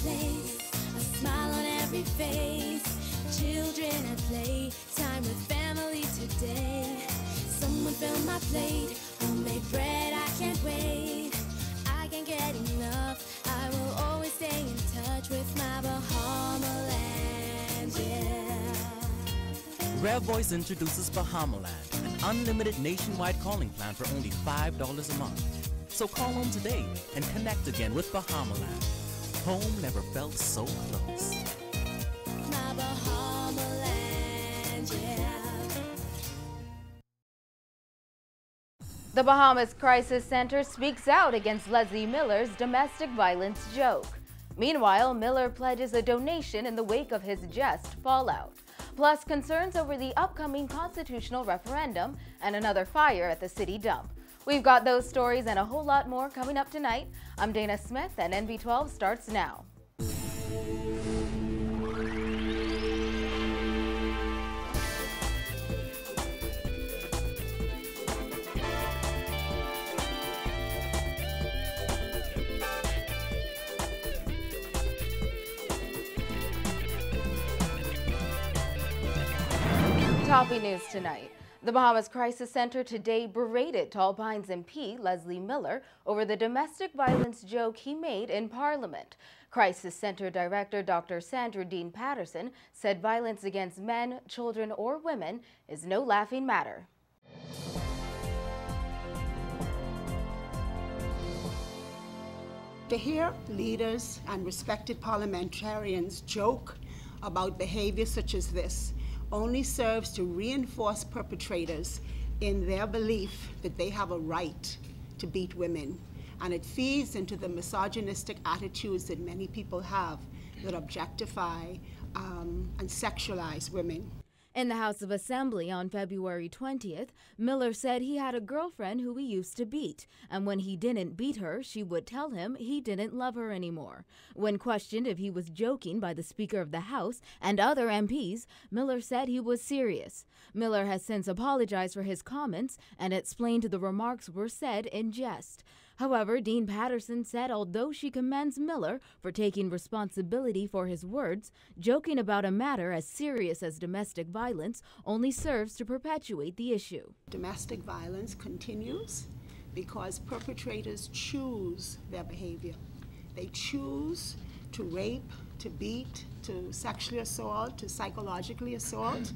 place, a smile on every face. Children at play, time with family today. Someone fill my plate, homemade bread, I can't wait. I can't get enough, I will always stay in touch with my Bahamaland, yeah. Rare Voice introduces Bahamaland, an unlimited nationwide calling plan for only $5 a month. So call home today and connect again with Bahamaland. Home never felt so close. My Bahamaland, yeah. The Bahamas Crisis Center speaks out against Leslie Miller's domestic violence joke. Meanwhile, Miller pledges a donation in the wake of his jest fallout. Plus, concerns over the upcoming constitutional referendum and another fire at the city dump. We've got those stories and a whole lot more coming up tonight. I'm Dana Smith, and NV12 starts now. Topping news tonight. The Bahamas Crisis Center today berated Tall Pines MP Leslie Miller over the domestic violence joke he made in Parliament. Crisis Center Director Dr. Sandra Dean Patterson said violence against men, children, or women is no laughing matter. To hear leaders and respected parliamentarians joke about behavior such as this only serves to reinforce perpetrators in their belief that they have a right to beat women. And it feeds into the misogynistic attitudes that many people have that objectify and sexualize women. In the House of Assembly on February 20th, Miller said he had a girlfriend who he used to beat, and when he didn't beat her, she would tell him he didn't love her anymore. When questioned if he was joking by the Speaker of the House and other MPs, Miller said he was serious. Miller has since apologized for his comments and explained the remarks were said in jest. However, Dean Patterson said although she commends Miller for taking responsibility for his words, joking about a matter as serious as domestic violence only serves to perpetuate the issue. Domestic violence continues because perpetrators choose their behavior. They choose to rape, to beat, to sexually assault, to psychologically assault.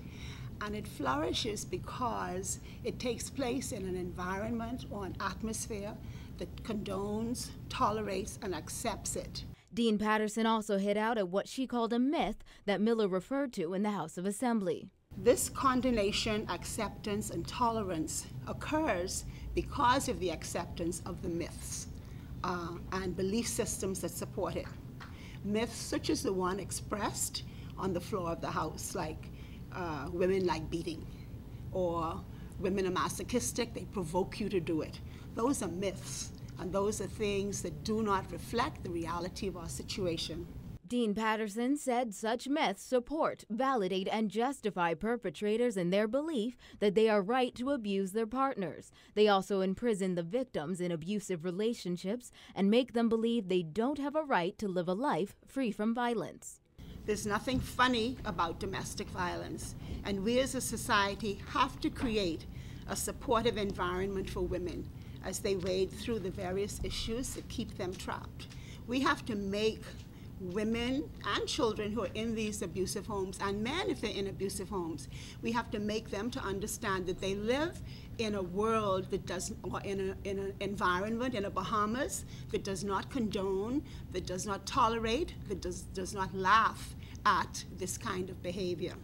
And it flourishes because it takes place in an environment or an atmosphere that condones, tolerates, and accepts it. Dean Patterson also hit out at what she called a myth that Miller referred to in the House of Assembly. This condonation, acceptance, and tolerance occurs because of the acceptance of the myths and belief systems that support it. Myths such as the one expressed on the floor of the House, like women like beating, or women are masochistic, they provoke you to do it. Those are myths, and those are things that do not reflect the reality of our situation. Dean Patterson said such myths support, validate, and justify perpetrators in their belief that they are right to abuse their partners. They also imprison the victims in abusive relationships and make them believe they don't have a right to live a life free from violence. There's nothing funny about domestic violence, and we as a society have to create a supportive environment for women as they wade through the various issues that keep them trapped. We have to make women and children who are in these abusive homes, and men if they're in abusive homes, we have to make them to understand that they live in a world that does, or in an environment, in a Bahamas, that does not condone, that does not tolerate, that does not laugh at this kind of behavior.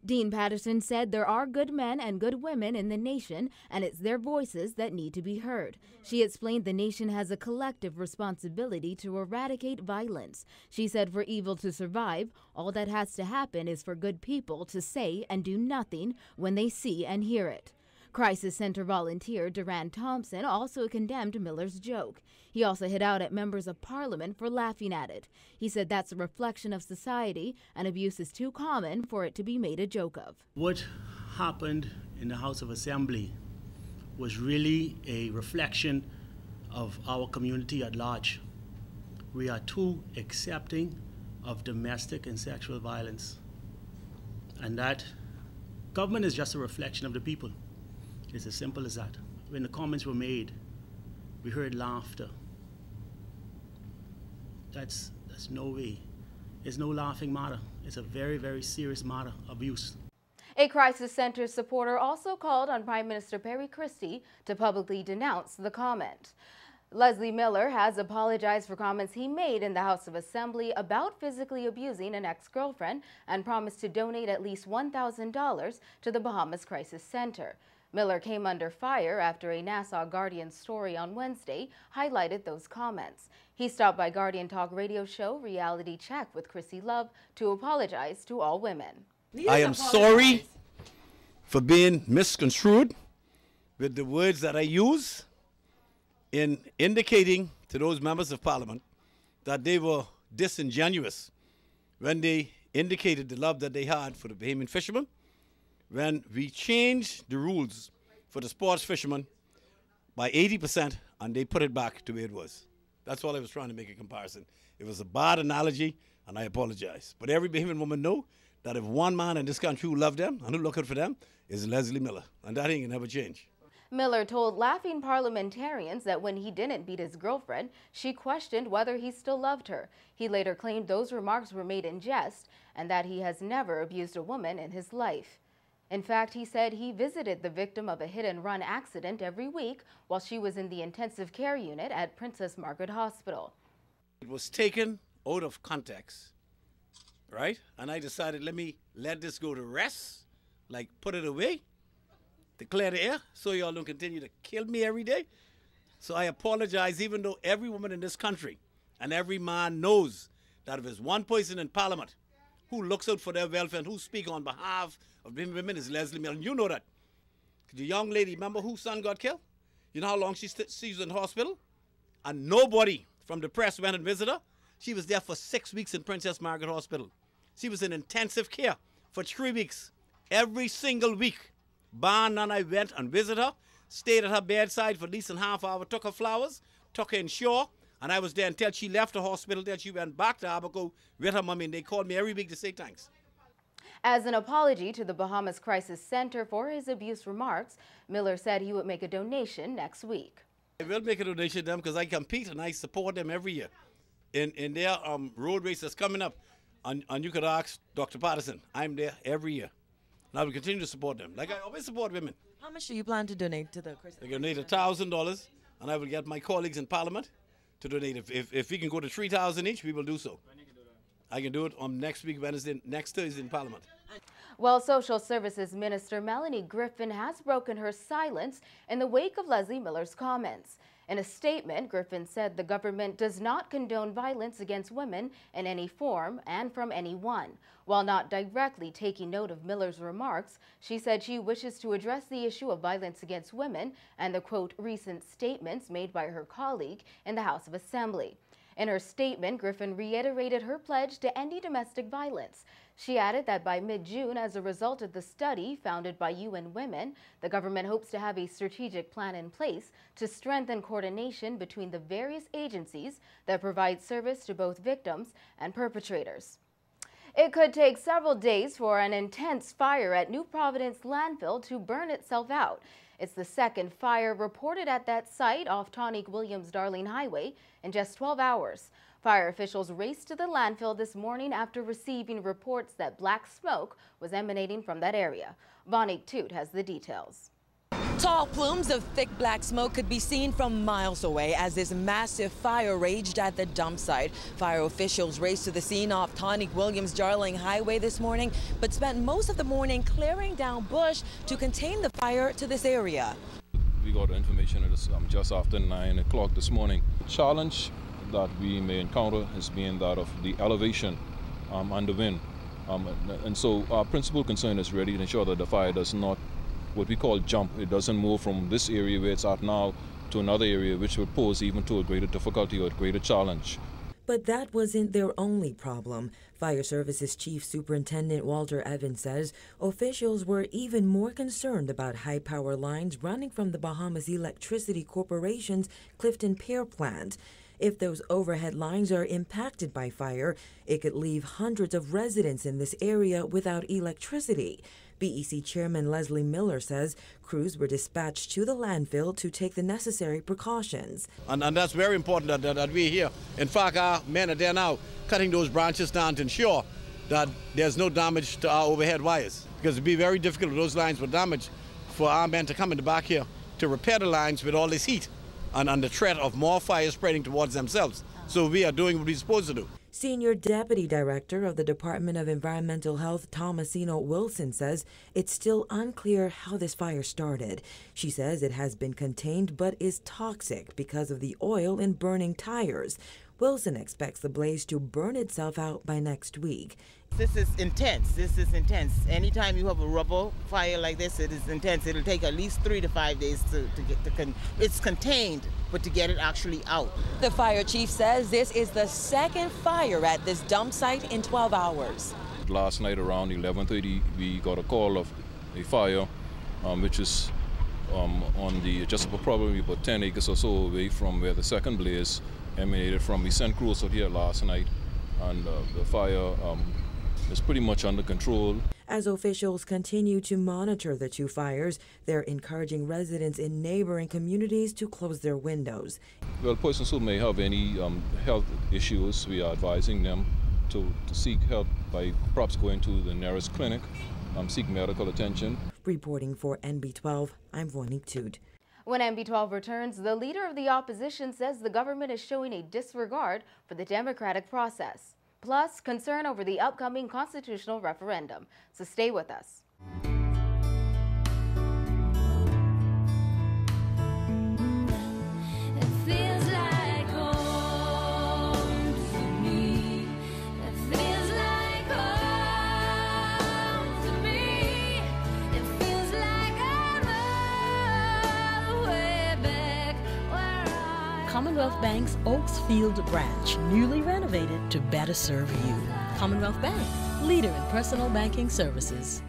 Dean Patterson said there are good men and good women in the nation, and it's their voices that need to be heard. She explained the nation has a collective responsibility to eradicate violence. She said for evil to survive, all that has to happen is for good people to say and do nothing when they see and hear it. Crisis Center volunteer Durand Thompson also condemned Miller's joke. He also hit out at members of Parliament for laughing at it. He said that's a reflection of society and abuse is too common for it to be made a joke of. What happened in the House of Assembly was really a reflection of our community at large. We are too accepting of domestic and sexual violence. And that government is just a reflection of the people. It's as simple as that. When the comments were made, we heard laughter. That's no way. It's no laughing matter. It's a very, very serious matter, abuse. A crisis center supporter also called on Prime Minister Perry Christie to publicly denounce the comment. Leslie Miller has apologized for comments he made in the House of Assembly about physically abusing an ex-girlfriend and promised to donate at least $1,000 to the Bahamas Crisis Center. Miller came under fire after a Nassau Guardian story on Wednesday highlighted those comments. He stopped by Guardian Talk radio show Reality Check with Chrissy Love to apologize to all women. I am sorry for being misconstrued with the words that I use in indicating to those members of Parliament that they were disingenuous when they indicated the love that they had for the Bahamian fishermen, when we changed the rules for the sports fishermen by 80% and they put it back to where it was. That's all I was trying to make a comparison. It was a bad analogy and I apologize. But every Bahamian woman know that if one man in this country who loved them and who looked out for them is Leslie Miller, and that ain't gonna never change. Miller told laughing parliamentarians that when he didn't beat his girlfriend, she questioned whether he still loved her. He later claimed those remarks were made in jest and that he has never abused a woman in his life. In fact, he said he visited the victim of a hit-and-run accident every week while she was in the intensive care unit at Princess Margaret Hospital. It was taken out of context, right? And I decided, let me let this go to rest, like put it away, to clear the air, so y'all don't continue to kill me every day. So I apologize, even though every woman in this country and every man knows that if there's one person in Parliament who looks out for their welfare and who speaks on behalf of women is Leslie Miller. And you know that. The young lady, remember whose son got killed? You know how long she was in the hospital? And nobody from the press went and visited her. She was there for 6 weeks in Princess Margaret Hospital. She was in intensive care for 3 weeks. Every single week, Barn and I went and visited her, stayed at her bedside for at least a half hour, took her flowers, took her in shore, and I was there until she left the hospital, till she went back to Abaco with her mommy, and they called me every week to say thanks. As an apology to the Bahamas Crisis Center for his abuse remarks, Miller said he would make a donation next week. I will make a donation to them because I compete and I support them every year in their road race that's coming up. And you could ask Dr. Patterson. I'm there every year. And I will continue to support them, like I always support women. How much do you plan to donate to the Crisis I donate $1,000, and I will get my colleagues in Parliament to donate. If we can go to 3,000 each, we will do so. I can do it on next week, Wednesday, next Thursday in Parliament. Well, Social Services Minister Melanie Griffin has broken her silence in the wake of Leslie Miller's comments. In a statement, Griffin said the government does not condone violence against women in any form and from anyone. While not directly taking note of Miller's remarks, she said she wishes to address the issue of violence against women and the, quote, recent statements made by her colleague in the House of Assembly. In her statement, Griffin reiterated her pledge to ending domestic violence. She added that by mid-June, as a result of the study founded by UN Women, the government hopes to have a strategic plan in place to strengthen coordination between the various agencies that provide service to both victims and perpetrators. It could take several days for an intense fire at New Providence landfill to burn itself out. It's the second fire reported at that site off Tonique-Williams-Darling Highway in just 12 hours. Fire officials raced to the landfill this morning after receiving reports that black smoke was emanating from that area. Vonique Toot has the details. Tall plumes of thick black smoke could be seen from miles away as this massive fire raged at the dump site. Fire officials raced to the scene off Tonique-Williams-Darling Highway this morning, but spent most of the morning clearing down bush to contain the fire to this area. We got information just after 9 o'clock this morning. The challenge that we may encounter is being that of the elevation and the wind. And so our principal concern is really to ensure that the fire does not, what we call jump. It doesn't move from this area where it's at now to another area, which would pose even to a greater difficulty or a greater challenge. But that wasn't their only problem. Fire Services Chief Superintendent Walter Evans says officials were even more concerned about high-power lines running from the Bahamas Electricity Corporation's Clifton Pier plant. If those overhead lines are impacted by fire, it could leave hundreds of residents in this area without electricity. BEC Chairman Leslie Miller says crews were dispatched to the landfill to take the necessary precautions. And that's very important that we're here. In fact, our men are there now cutting those branches down to ensure that there's no damage to our overhead wires. Because it'd be very difficult if those lines were damaged for our men to come in the back here to repair the lines with all this heat and the threat of more fire spreading towards themselves. So we are doing what we're supposed to do. Senior Deputy Director of the Department of Environmental Health, Thomasino Wilson, says it's still unclear how this fire started. She says it has been contained but is toxic because of the oil in burning tires. Wilson expects the blaze to burn itself out by next week. This is intense. This is intense. Anytime you have a rubble fire like this, it is intense. It'll take at least 3 to 5 days to get it's contained, but to get it actually out. The fire chief says this is the second fire at this dump site in 12 hours. Last night around 11:30, we got a call of a fire, which is on the just probably about 10 acres or so away from where the second blaze emanated from. We sent crews out here last night, and the fire is pretty much under control. As officials continue to monitor the two fires, they're encouraging residents in neighboring communities to close their windows. Well, persons who may have any health issues, we are advising them to seek help by perhaps going to the nearest clinic, seek medical attention. Reporting for NB12, I'm Vonique Tood. When NB12 returns, the leader of the opposition says the government is showing a disregard for the democratic process. Plus, concern over the upcoming constitutional referendum. So stay with us. Commonwealth Bank's Oaksfield branch, newly renovated to better serve you. Commonwealth Bank, leader in personal banking services.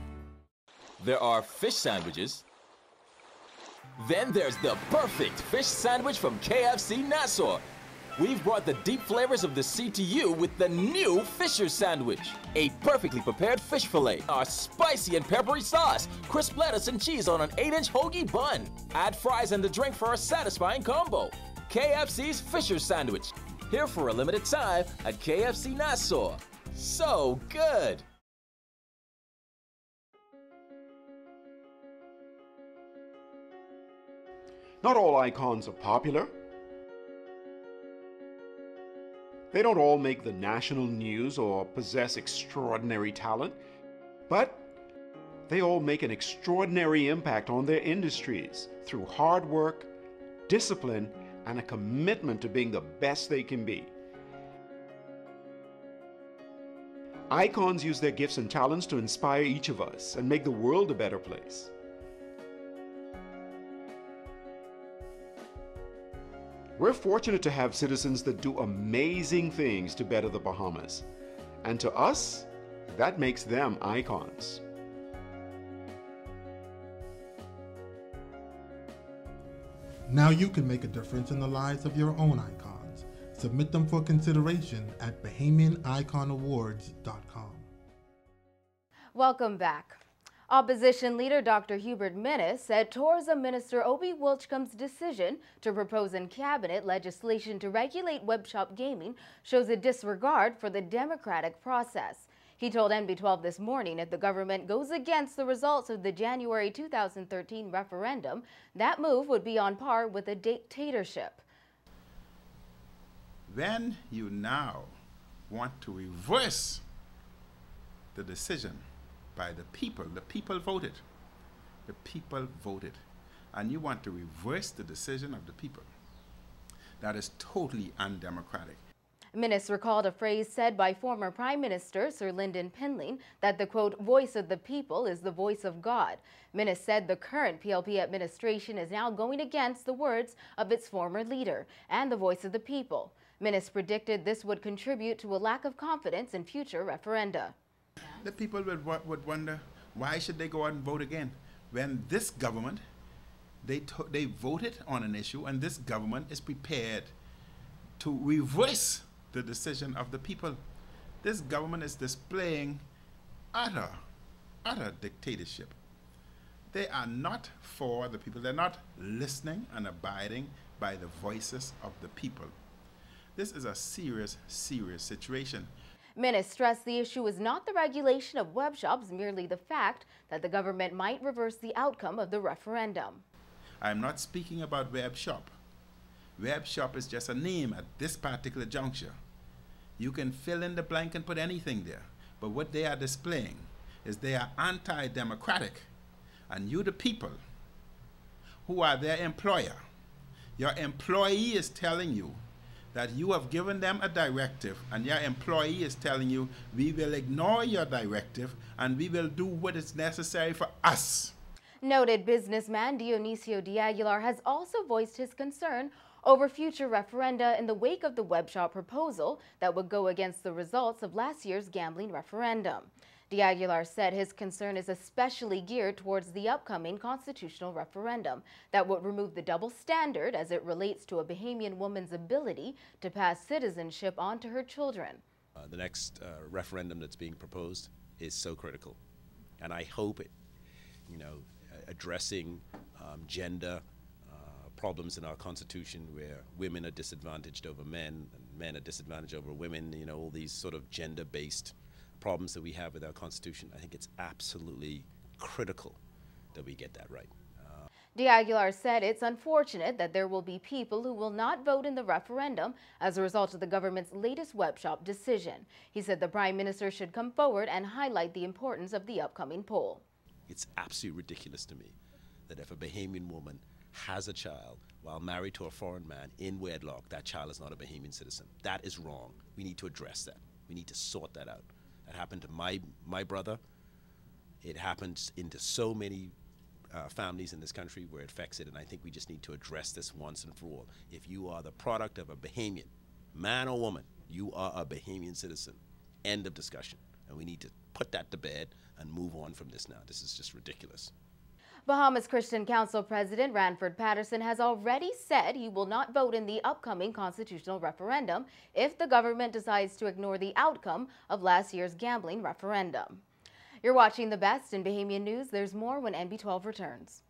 There are fish sandwiches. Then there's the perfect fish sandwich from KFC Nassau. We've brought the deep flavors of the sea to you with the new Fisher's Sandwich. A perfectly prepared fish fillet, our spicy and peppery sauce, crisp lettuce and cheese on an 8-inch hoagie bun. Add fries and the drink for a satisfying combo. KFC's Fisher's Sandwich, here for a limited time at KFC Nassau. So good! Not all icons are popular. They don't all make the national news or possess extraordinary talent, but they all make an extraordinary impact on their industries through hard work, discipline, and a commitment to being the best they can be. Icons use their gifts and talents to inspire each of us and make the world a better place. We're fortunate to have citizens that do amazing things to better the Bahamas. And to us, that makes them icons. Now you can make a difference in the lives of your own icons. Submit them for consideration at BahamianIconAwards.com. Welcome back. Opposition leader Dr. Hubert Minnis said Tourism Minister Obi Wilchcombe's decision to propose in cabinet legislation to regulate webshop gaming shows a disregard for the democratic process. He told NB12 this morning if the government goes against the results of the January 2013 referendum, that move would be on par with a dictatorship. When you now want to reverse the decision by the people voted. The people voted. And you want to reverse the decision of the people. That is totally undemocratic. Minnis recalled a phrase said by former Prime Minister Sir Lyndon Pinling that the, quote, voice of the people is the voice of God. Minnis said the current PLP administration is now going against the words of its former leader and the voice of the people. Minnis predicted this would contribute to a lack of confidence in future referenda. The people would wonder, why should they go out and vote again? When this government, they voted on an issue and this government is prepared to reverse the decision of the people. This government is displaying utter dictatorship. They are not for the people. They're not listening and abiding by the voices of the people. This is a serious, serious situation. Minnis stressed the issue is not the regulation of web shops, merely the fact that the government might reverse the outcome of the referendum. I'm not speaking about web shop. Web shop is just a name at this particular juncture. You can fill in the blank and put anything there. But what they are displaying is they are anti-democratic. And you, the people, who are their employer, your employee is telling you that you have given them a directive, and your employee is telling you, we will ignore your directive and we will do what is necessary for us. Noted businessman Dionisio de Aguilar has also voiced his concern over future referenda in the wake of the web shop proposal that would go against the results of last year's gambling referendum. De Aguilar said his concern is especially geared towards the upcoming constitutional referendum that would remove the double standard as it relates to a Bahamian woman's ability to pass citizenship on to her children. The next referendum that's being proposed is so critical, and I hope it, addressing gender problems in our Constitution where women are disadvantaged over men and men are disadvantaged over women, all these sort of gender-based problems that we have with our Constitution. I think it's absolutely critical that we get that right. De Aguilar said it's unfortunate that there will be people who will not vote in the referendum as a result of the government's latest web shop decision. He said the Prime Minister should come forward and highlight the importance of the upcoming poll. It's absolutely ridiculous to me that if a Bahamian woman has a child while married to a foreign man in wedlock, that child is not a Bahamian citizen. That is wrong. We need to address that. We need to sort that out. That happened to my brother. It happens into so many families in this country where it affects it, and I think we just need to address this once and for all. If you are the product of a Bahamian, man or woman, you are a Bahamian citizen. End of discussion. And we need to put that to bed and move on from this now. This is just ridiculous. Bahamas Christian Council President Ranford Patterson has already said he will not vote in the upcoming constitutional referendum if the government decides to ignore the outcome of last year's gambling referendum. You're watching The Best in Bahamian News. There's more when NB12 returns.